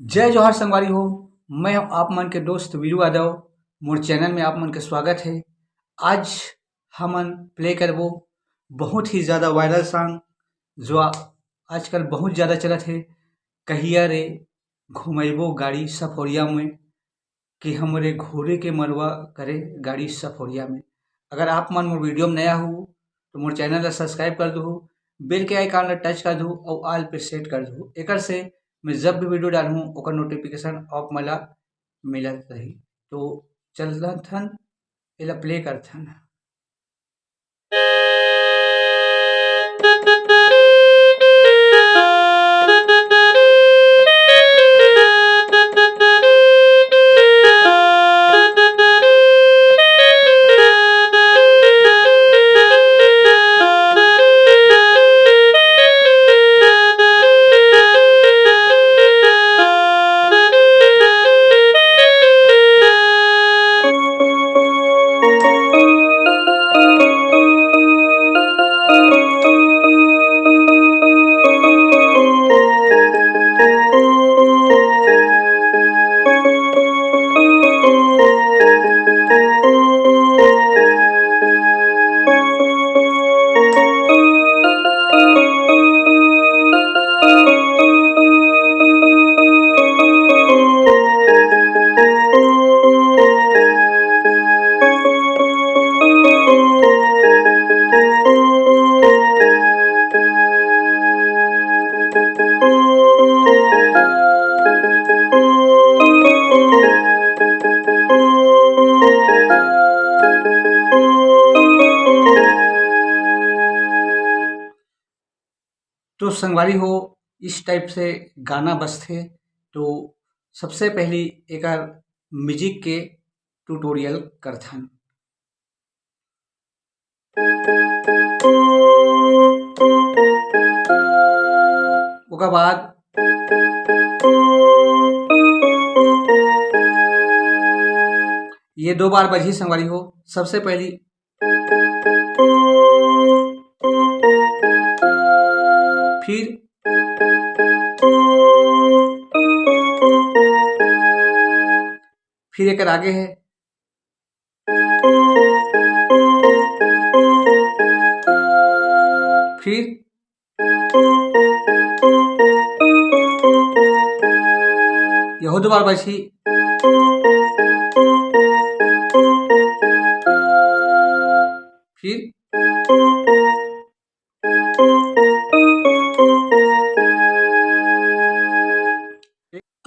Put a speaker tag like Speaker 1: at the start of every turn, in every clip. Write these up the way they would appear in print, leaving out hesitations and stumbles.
Speaker 1: जय जोहार संगवारी हो। मैं हूं आप मन के दोस्त वीरू यादव। मोर चैनल में आप मन के स्वागत है। आज हमन प्ले करबो बहुत ही ज़्यादा वायरल सॉन्ग जो आजकल बहुत ज़्यादा चलत है। कहिया रे घुमैबो गाड़ी सफोरिया में कि हमरे घोड़े के मरवा करे गाड़ी सफोरिया में। अगर आप मन मोर वीडियो में नया हो तो मोर चैनल ला सब्सक्राइब कर दहु, बेल के आइकन ला टच कर दहु और ऑल पे सेट कर दहु। एकर से मैं जब भी वीडियो डालहूँ ओकर नोटिफिकेशन आप मोला मिलत रही। तो चलत हन एला प्ले करथन। तो संगवारी हो इस टाइप से गाना बजथे। तो सबसे पहली एकर म्यूजिक के ट्यूटोरियल करथन। ओकर बाद ये 2 बार बजही संगवारी हो। सबसे पहली फिर एकर आगे है फिर यहो 2 बार बजही। फिर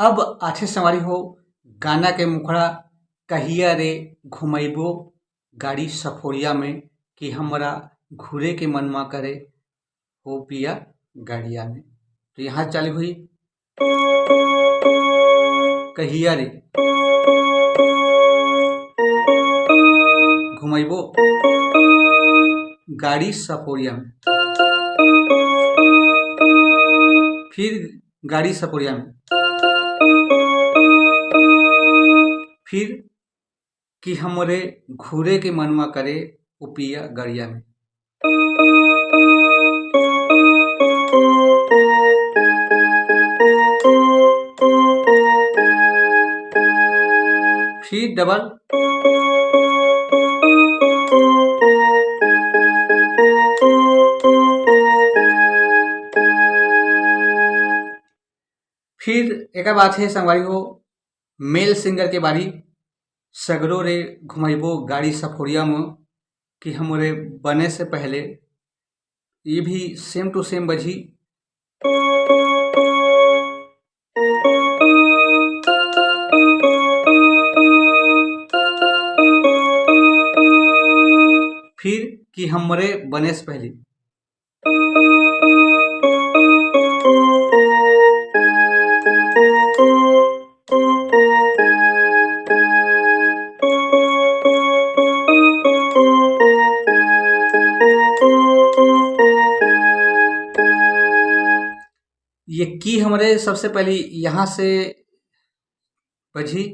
Speaker 1: अब आथे संगवारी हो गाना के मुखड़ा कहिया रे घुमैबो गाड़ी सफोरिया में कि हमरा घूरे के मनमा करे हो पिया गाड़िया में। तो यहाँ चालू हुई कहिया रे घुमैबो गाड़ी सफोरिया में, फिर गाड़ी सफोरिया में, फिर कि हमरे घूरे के मनवा करे उपिया गड़िया में। फिर डबल फिर एक बात है संगवारी हो मेल सिंगर के बारी सगरो रे घुमैबो गाड़ी सफोरिया में कि हमरे बने से पहले ये भी सेम टू सेम बजी। फिर कि हमरे बने से पहले ये की हमरे सबसे पहले यहाँ से बजी।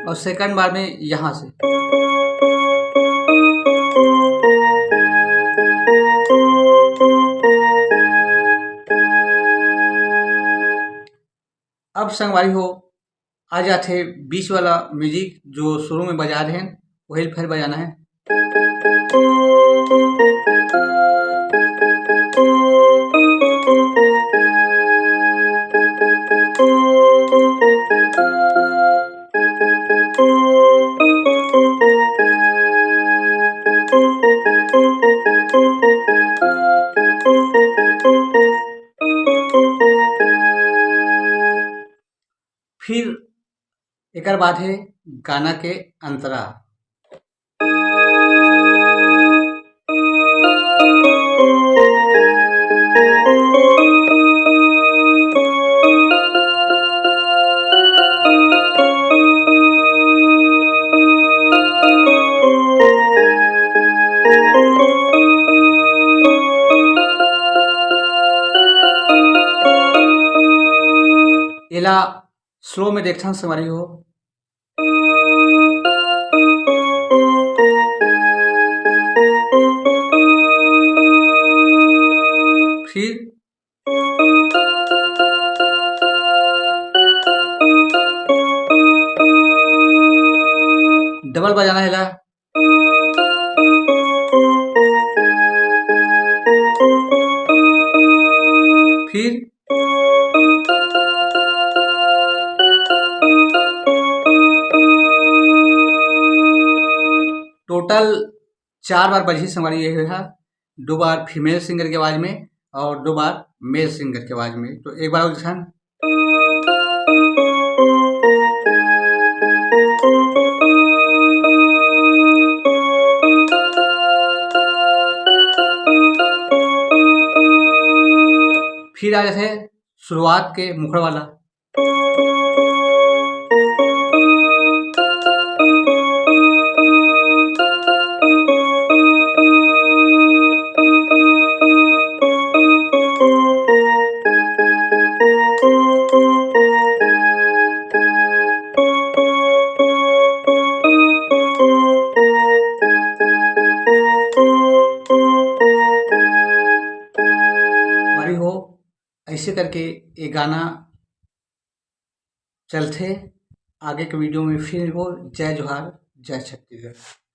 Speaker 1: और सेकंड बार में यहाँ से अब संगवारी हो आ जाते बीच वाला म्यूजिक जो शुरू में बजा रहे हैं वही फिर बजाना है। फिर एक बाद है गाना के अंतरा। एला स्लो में देखथन संगवारी हो। फिर डबल बजाना है ला। फिर टोटल 4 बार बजी संगवारी ये है। 2 बार फीमेल सिंगर की आवाज में और 2 बार मेल सिंगर की आवाज में। तो एक बार और दिखान। फिर आ जाते शुरुआत के मुखड़ वाला। हमारी हो ऐसे करके ये गाना चलते। आगे के वीडियो में फिर हो। जय जोहार, जय छत्तीसगढ़।